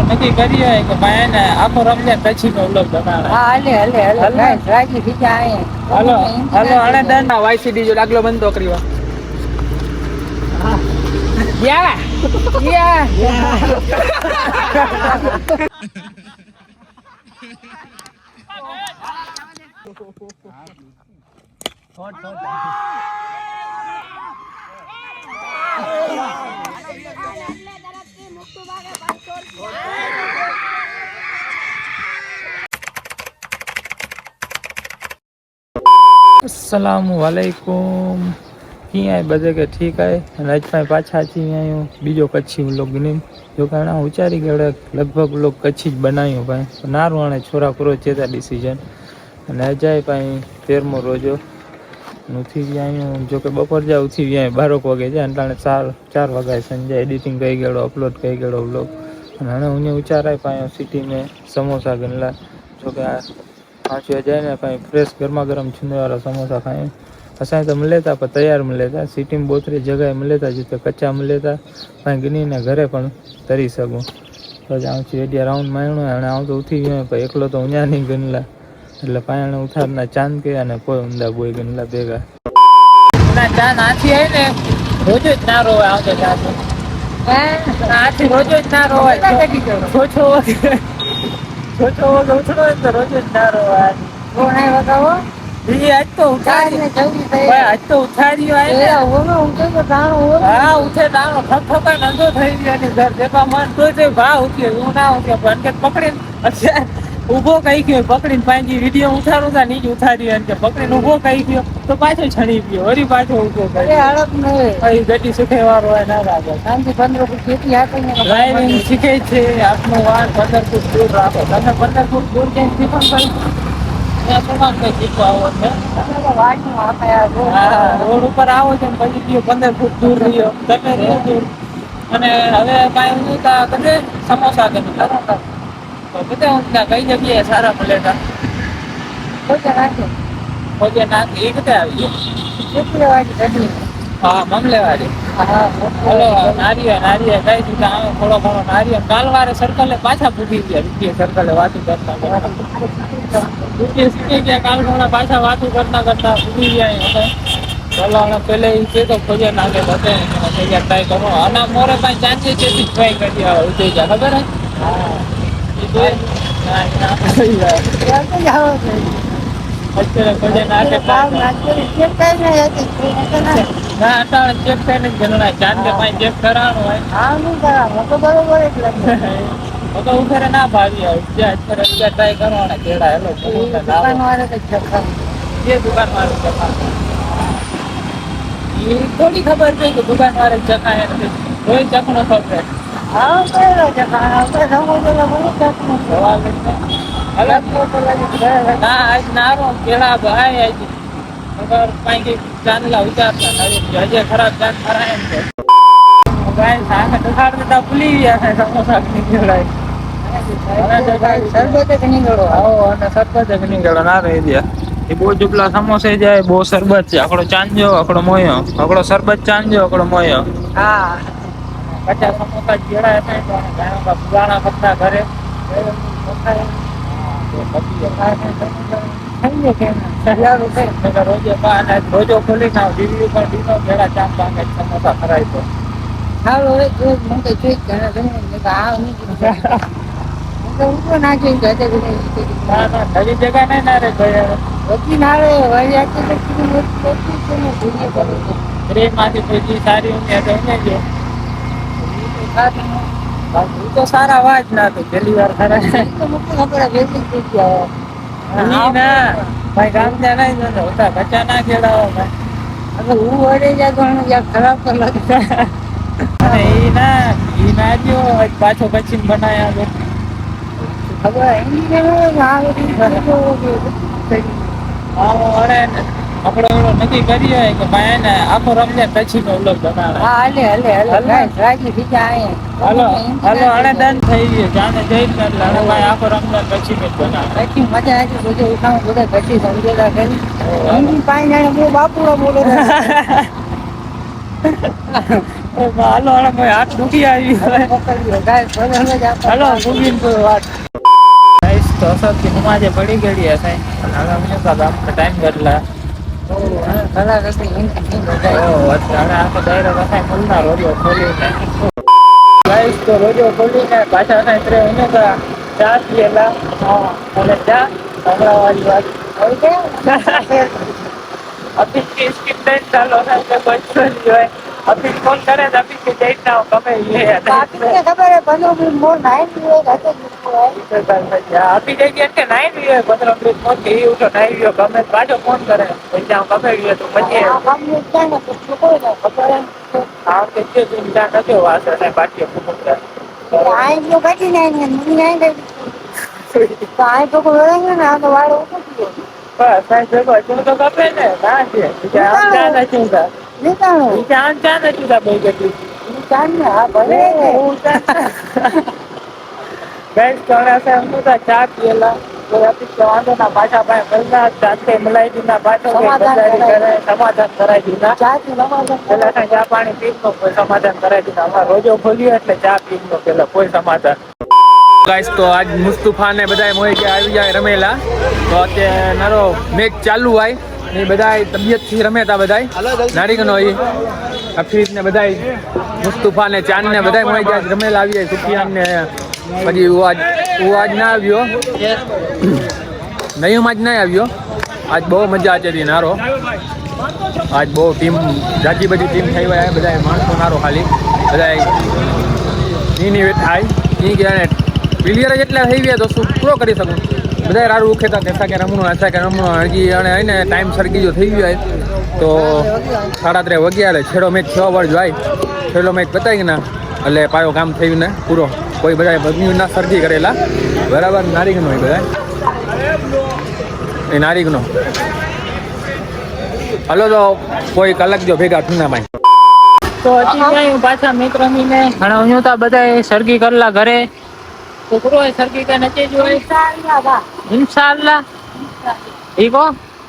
નક્કી કરી હોય કે ભાઈ ને આખો રમજાન પછી નો વ્લોગ બનાવે. હા હાલે રાજી બીજા આયે. હાલો આને દન વાયસીડી જો ડાગલો બંધ તો કરીવા. યા अस्सलामुअलैकुम कीअं आहे बधे के ठीक आहे अॼु पाण पाछा अची विया आहियूं बीजो कच्छी व्लॉग गिनी जो कि हाणे वीचारी के लॻभॻि व्लॉग कच्छी ज बनायूं पाण नारो हाणे छोरा पूरो थिए था डिसीजन अने अजाए पाण 13मो रोज़ो उथी विया आहियूं जो कि बपोर जा उथी विया आहियूं 12 वागे जा हाणे 4 वागे संझे एडिटिंग कई गयो अपलोड कई गयो व्लॉग अने हाणे उन वीचार आहे पाण सिटी में समोसा गिनला जो कि पाँच जाए ना पाई फ्रेश गर्मा गर्म छुने वाला समोसा खाएं असां तो मिले था पर तैयार मिले था सिटी में बोतरी जगह मिले था जिते कच्चा मिले था पाई गिनी ने घरे पण तरी सकूं तो जाऊं छी एडिया राउंड मारणो है हाणे तो उठी गयो पर एकलो तो उन्या नहीं गनला એટલે પાણે ઉઠારના ચાંદ કે અને કોઈ ઊંડા બોય ગનલા ભેગા ના ચાંદ આથી હે ને રોજ જ ના રોવે આવતો ચાંદ હે આથી રોજ જ ના રોવે છો ઉઠડો તો રોજ જ ના રોવે કોણે વગાવો ઈ આજ તો ઉઠાડી ભાઈ આજ તો ઉઠાડ્યો આય ઓનો ઉઠે તો દાણો હા ઉઠે દાણો ઠક નંદો થઈ ગયો ની ઘર દેખા મન તો તે ભા ઉઠ્યો હું ના ઉઠ્યો પણ કે પકડીને અચ્છા ઉભો કઈ ગયો પકડીને પાંજી વિડિયો ઉતારું તા નીચ ઉતાર્યો અને પકડીને ઉભો કઈ ગયો તો પાછો છણી ગયો વળી પાછો ઉભો કર્યો હાલત ન હોય ભાઈ ગટી શીખે વાળો હોય ના લાગે શાંતિ 15 ફૂટ ખેતી હાથે ડ્રાઇવિંગ શીખે છે આપનો વાર 15 ફૂટ દૂર રાખો તમે 15 ફૂટ દૂર જઈને શીખો કરી ત્યાં તમામ કઈ શીખવા આવો છે તમે તો વાટનું આપ્યા હા રોડ ઉપર આવો છો પછી ગયો 15 ફૂટ દૂર રહ્યો તમે રહ્યો દૂર અને હવે કાંઈ હું તા કદે સમોસા કે તો કદે હું કઈ જગ્યાએ સારા મળે તા ખોજે નાખે એ કદે આવી કેટલી વાટી કઢી હા મમલેવાડી હા હલો નારિયા કઈ દીધા આવે થોડો ઘણો નારિયા કાલવારે સર્કલે પાછા પૂગી ગયા વિદ્યા સર્કલે વાતું કરતા વિદ્યા શીખી ગયા કાલ ઘણા પાછા વાતું કરતા પૂગી ગયા ચલો હવે પેલે એ છે તો ખોજે નાખે બધે ટ્રાય કરો અને મોરે કાંઈ ચાંચી છે ટ્રાય કરી આવે ઉઠી જાય ખબર હે હા અત્યારે ખોજે નાખે ના અટાણે ચેક થઈને જ ગણના ચાંદે પાંચ ચેક કરાવવાનું હોય હા નહીં કરાવો તો બરોબર જ લાગે તો ઉભેરે ના ભાવી આવે જ્યાં અત્યારે ટ્રાય કરવાના કેળા હેલો દુકાનવાળે તો ચક્કર જે દુકાન વાળું ચકા એ થોડી ખબર છે કે દુકાન વાળે ચકાય નથી કોઈ ચકનો ખબર હા કયો ચક્કર આપણે સમોસા બહુ ચકનું સવાલ અલગ ના આજ નારો કેળા ભાઈ આજ અગર કઈ ચાંદલા ઉતારતા હજે ખરાબ ચાંદ ખરા એમ છે ભાઈ સામે દુખાડ દેતા ભૂલી ગયા છે સમોસા ની કેળાય સરબત જ નીકળો આવો અને સરબત જ નીકળો ના રહી દે એ બહુ જુબલા સમોસે જાય બહુ સરબત છે આકડો ચાંદજો આકડો મોયો આકડો સરબત ચાંદજો આકડો મોયો હા 50 સમોસા કેળા થાય તો ગાણા કરતા ઘરે રોજો ખોલી ના રિવ્યુ પર દીનો કેળા ચાંદ માંગે સમોસા ખરાય તો હાલો એક મને જોઈ ઘણા ઘણા આ નહીં નાખી ના નવી જગા નહીં ના રે વકીલ આવે વળી આખી ટ્રેન માંથી કોઈ સારી ઊંઘે તો ઊંઘે જો તો સારા વાત ના તો પહેલી વાર ખરા ના ભાઈ ગામ ત્યાં નહીં જતો હોતા બચ્ચા ના ખેડાવો ભાઈ હું વળે જાય તો ખરાબ તો લાગે અને ઈ ના જો પાછો કચ્છી બનાયા ખબર અરે આપડે એવડો નક્કી કરી હોય કે ભાઈ ને આખો રમજાન પછી નો વ્લોગ બનાવે રાજી બીજા આયે હાલો આને દન થઈ ગયો જાણે જઈ ને એટલે હવે ભાઈ આખો રમજાન પછી નો બનાવે પછી મજા આવી બધે ઉઠાવું બધા પછી સમજેલા કરી પાણી જાણે બહુ બાપુડા બોલે હાલો હાલો ભાઈ હાથ દુખી આવી હાલો મૂકીને કોઈ વાત ગાઈસ તો સૌથી નમાજે પડી ગઈ હશે અને હવે અમે તો આપણે ટાઈમ કરલા આખો દાયરો કસાય ખોલનાર રોજો ખોલીને ગાઈસ તો રોજો ખોલીને પાછા સાંજરે અમે તો ચા પીએલા અને ચા હમણાં વાળી વાત अभी इसकी टेंट डालो ना तो बचपन जो है अभी फोन करे तो अभी के डेट ना कमे ये अभी के खबर है बनो भी मोर 9 हुए रहते है अभी देखिए के 9 हुए 15 मिनट मोर के उठो 9 हुए कमे पाछो फोन करे पૈસા कमे हुए तो પછી हम ये क्या ना कुछ को ना खबर है हां के जे चिंता न के वास है बाकी फुट आए जो बाकी नहीं नहीं नहीं तो आए तो को रहेंगे ना तो वाड़ो उठो बस मैं देखो तुम तो कपे ने ना છે આમ ચા નથી ઉતા નીતાણો આમ ચા નથી ઉતા ભાઈ કેટલી ચા ને હા ભલે હું ચા ગાઈસ કોણા સે હમ તો ચા પીએલા તો અભી વાંધો ના પાછા ભાઈ મળના સાથે મલાઈ દીના પાછો બજારી કરે સમાધાન કરાઈ દીના ચા થી સમાધાન પેલા ચા પાણી પીનો કોઈ સમાધાન કરાઈ દીના અમાર રોજો ખોલ્યો એટલે ચા પીનો પેલા કોઈ સમાધાન गाइस तो आज मुस्तफा ने बधाई मोए के આવી જાય રમેલા તો અત્યારે નારો મેચ ચાલુ હોય એ બધાય તબિયત થી રમેતા બધાય નારીગનો એ અફીફ ને બધાય મુસ્તફા ને ચાંદ ને બધાય મોએ કે રમેલા આવી જાય સુફિયાન ને પછી वो आज ના આવ્યો નયમ આજ ના આવ્યો આજ બહુ મજા આવી હતી નારો આજ બહુ ટીમ જાજી બધી ટીમ થઈ હોય બધાય માણસો નારો ખાલી બધાય નીની વેઠાય ઈ કે પ્લેયર જેટલા થઈ ગયા તો શું પૂરો કરી શકું બધા રારું ખેતા કહેતા કે રમણું હજી અને એને ટાઈમ સરગી જો થઈ ગયો તો 3:30 વાગ્યા છેડો મેચ 6 વાર જાય છેલ્લો મેચ પતાવી ના એટલે પાયો કામ થયું ને પૂરો કોઈ બધા ભગની ના સરગી કરેલા બરાબર નારીગનો હોય બધા એ નારીગનો હલો તો કોઈ કલાક જો ભેગા થુના ભાઈ તો હજી પાછા મિત્ર મીને ઘણા હું તો બધા સરગી કરલા ઘરે तो पूरा सरकी का नचे जो है इंशाल्लाह ठीक हो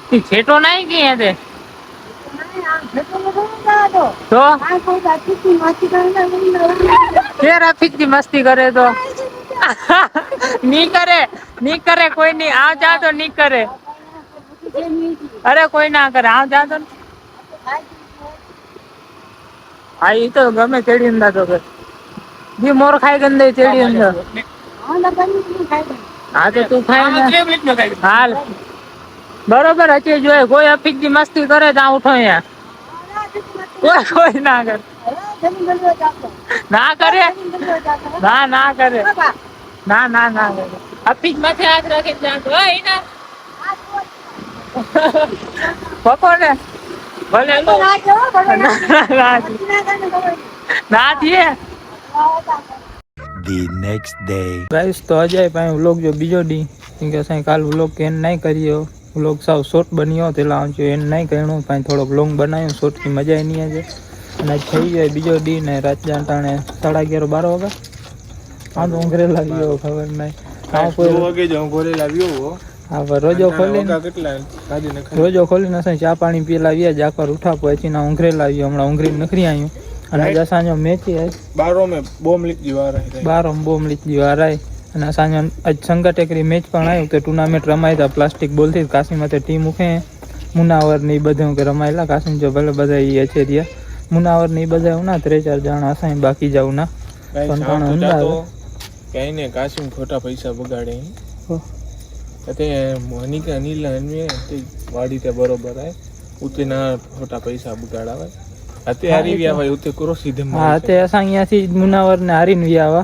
कि छेटो नहीं किए थे तो फिर अफीक की मस्ती करे तो नहीं करे कोई नहीं आओ जा तो नहीं करे अरे कोई ना करे आओ जा तो आई तो गमे चढ़ी अंदा तो जी मोर खाई गंदे चढ़ी अंदा हाँ तो तू खाए हाल बरोबर अच्छे जो है कोई अफीक की मस्ती करे तो उठो यहाँ कोई ना करे ना करे ना करे ना करे अफीक माथे हाथ रखे ना पकोड़े भले ना दिए The next day. गाइस तो अजय भाई व्लॉग जो बीजो डी क्योंकि असां काल व्लॉग के नहीं करियो व्लॉग साव शॉर्ट बनियो तेला जो एन नहीं करणो भाई थोड़ो लॉन्ग बनायो शॉर्ट की मजा ही नहीं है અને થઈ જાય બીજો ડી ને રાત જાણે 11:30 12 વાગે આ તો ઊંઘરે લાગ્યો ખબર નહીં આ કોઈ વાગે જ ઊંઘરે લાવ્યો હા રોજો ખોલીને કેટલા ગાડી ને રોજો ખોલીને અસાં ચા પાણી પીલા આવ્યા જાકર ઉઠા પછી ના ઊંઘરે લાવ્યો હમણાં ઊંઘરી નખરી આવ્યો અને અસાંજો મેચ હે 12 में બોમ્બ લીધી વાર હે 12 में બોમ્બ લીધી વાર હે અને અસાંજો આજ સંગટેકરી મેચ પણ આવ્યો તો ટુર્નામેન્ટ રમાયતા પ્લાસ્ટિક બોલ થી કાશીમાંથી ટીમ ઉખે મુનાવર ની બધું કે રમાયલા કાશીમ જો ભલે બધા ઈ છે રહ્યા मुनावर नहीं बजाऊ ना 3-4 जण असाई बाकी जाऊ ना पण पण अंदाज कहीं ने कासिम खोटा पैसा बगाड़े ते मनी के अनिल ने ते वाड़ी ते बरोबर है उते ना खोटा पैसा बगाड़ावे अते हारी व्यावा उते करो सीधे हां ते असा यहाँ थी मुनावर ने हारीन व्यावा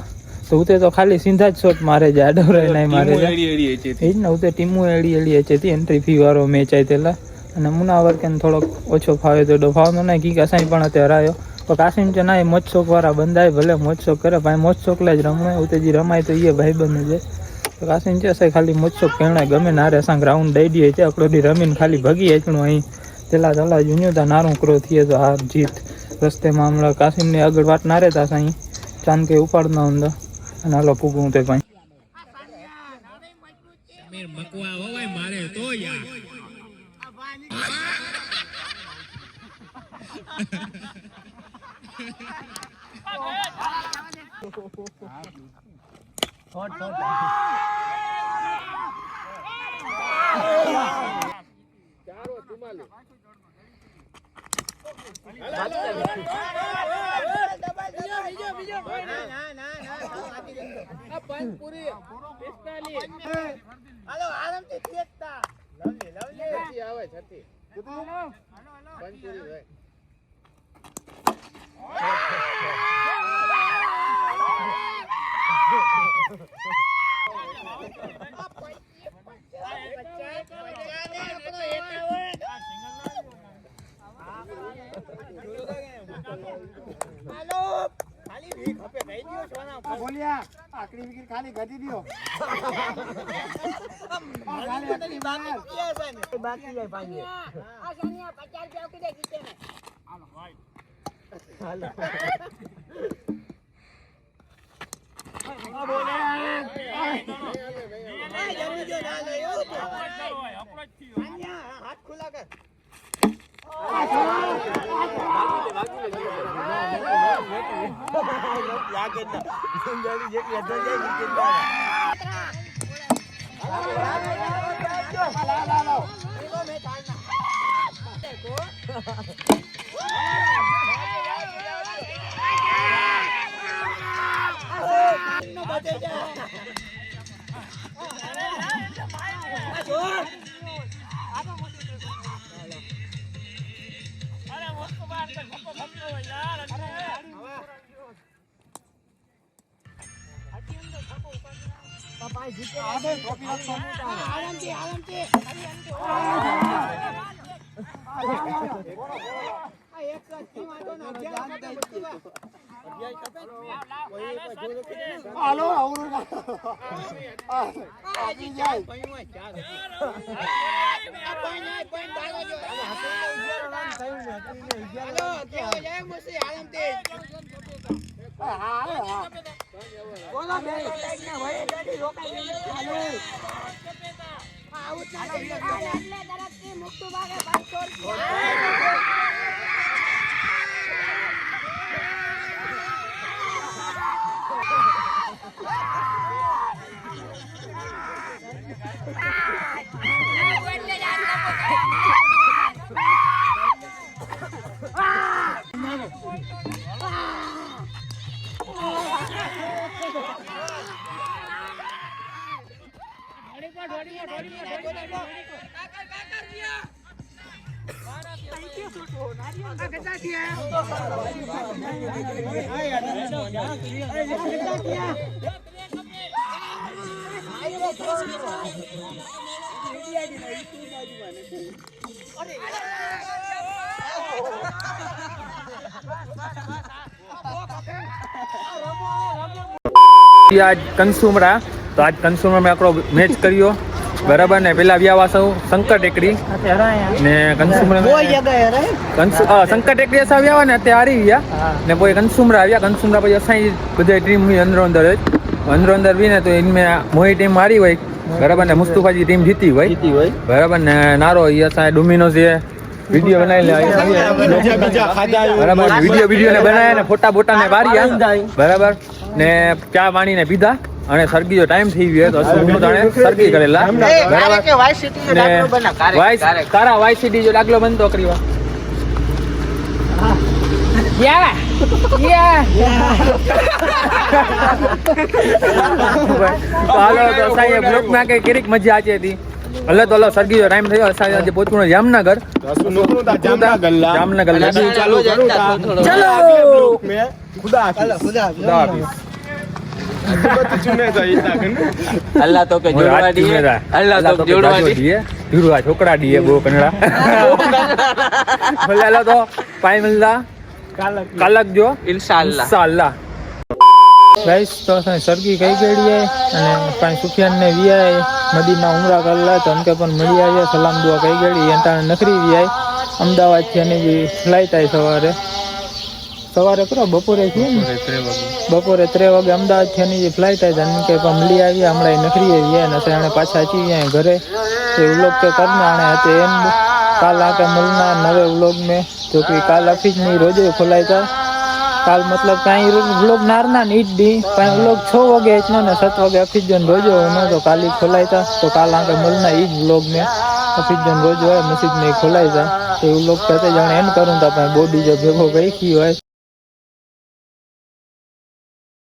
तो उते तो खाली सीधा ज शॉट मारे जा डोरे नहीं मारे जा एडी एडी है थी ना उते टीमो एडी एडी है थी एंट्री फी वारो मैच आयतेला અને મુનાવર કે થોડોક ઓછો ફાવે તો ડોફાવનો નહીં કી કસાઈ પણ અત્યારે આવ્યો તો કાશીમ છે ના મોજશોખ વાળા બંધાય ભલે મોજશોખ કરે ભાઈ મોજશોખ લે જ રમે ઉતેજી રમાય તો એ ભાઈ બને છે તો કાશીમ છે સાઈ ખાલી મોજશોખ કેણાય ગમે નારે અસાં ગ્રાઉન્ડ દઈ દઈએ છે અકડોડી રમીને ખાલી ભગી એચણું અહીં તેલા તલા જુન્યો તા નારું કરો થઈએ તો હાર જીત રસ્તે મામલા કાશીમની આગળ વાત ના રહેતા સાઈ ચાંદ કે ઉપાડનો અંદર અને હાલો પૂગું તે ભાઈ સમીર મકવા હોય મારે તો યાર Ha ha ha! હાલો આરામથી ફેંકતા લવલી આવે છતી બોલ્યા આકડી વિકરી ખાલી ગધી દિયો બાકી જાય પાછી આ સનિયા 50 રૂપિયા ઉકી દે જીતે ને હાલો ભાઈ હાલો આ બોલે આ જમી જો ના લે ઓ હાથ ખુલા કર आज कंसुमरा तो आज कंसुमर में आपको मैच करियो बराबर ने पहला व्यावा सौ शंकर टेकड़ी ने कंसुमर शंकर टेकड़ी ऐसा व्यावा ने तैयारी व्या ने कोई कंसुमरा આવ્યા कंसुमरा પછી અસાઈ બધી ટીમ ની અંદર भी ने तो इनमें मोही टीम हारी હોય बराबर ने मुस्तफाजी टीम जीती હોય बराबर ने नारो ये असाई डोमिनोज है वीडियो बनाई ले बराबर वीडियो ने बनाया ने फोटा बोटा ने पार्या बराबर ने ચા પાણી ને પીધા અને સરગી જો ટાઈમ થઈ ગયો તો સુમનો જાણે સરગી કરેલા બરાબર કે વાય સિટી જો ડાકલો બના કારા વાય સિટી જો ડાકલો બનતો કરીવા હાલો તો સાહેબ બ્લોક માં કઈ કેરીક મજા આચી હતી હલે તો સરગી જો ટાઈમ થયો સાહેબ આજે પહોંચવાનું જામનગર ચાલો ખુદા હાફિઝ अल्लाह तो के जोड़वा दिए अल्लाह तो जोड़वा दिए जुड़वा छोकरा दिए बो कनड़ा भले तो पाई मिलदा कालक जो इंशाअल्लाह गाइस तो सरगी कई गई है અને પાઈ સુફિયાન ને વિયાય મદીના ઉમરા કરલા તો અનકે પણ મળી આવ્યા સલામ દુઆ કઈ ગઈ એંટા નખરી વિયાય અમદાવાદ થી અને જે ફ્લાઇટ આવી સવારે કરો બપોરે છે બપોરે 3 વાગે અમદાવાદ થી ની જે ફ્લાઇટ આવી અને કે મળી આવ્યા હમણાં નખરી આવ્યા અને આપણે પાછા આચી ગયા ઘરે એ વ્લોગ તો કરના આને હતે એન્ડ काल आके मिलना नवे व्लॉग में जो कि काल ऑफिस में रोज खुलाई था કાલ मतलब कहीं व्लॉग नारना नीट दी पर व्लॉग 6 वागे इतना ना 7 वागे ऑफिस जन रोजो न तो काली खोलाई था तो काल आके मिलना ई व्लॉग में ऑफिस जन रोजो है मैसेज में खोलाई था तो व्लॉग कहते जाने एंड करूं था पर बॉडी जो भेगो गई की है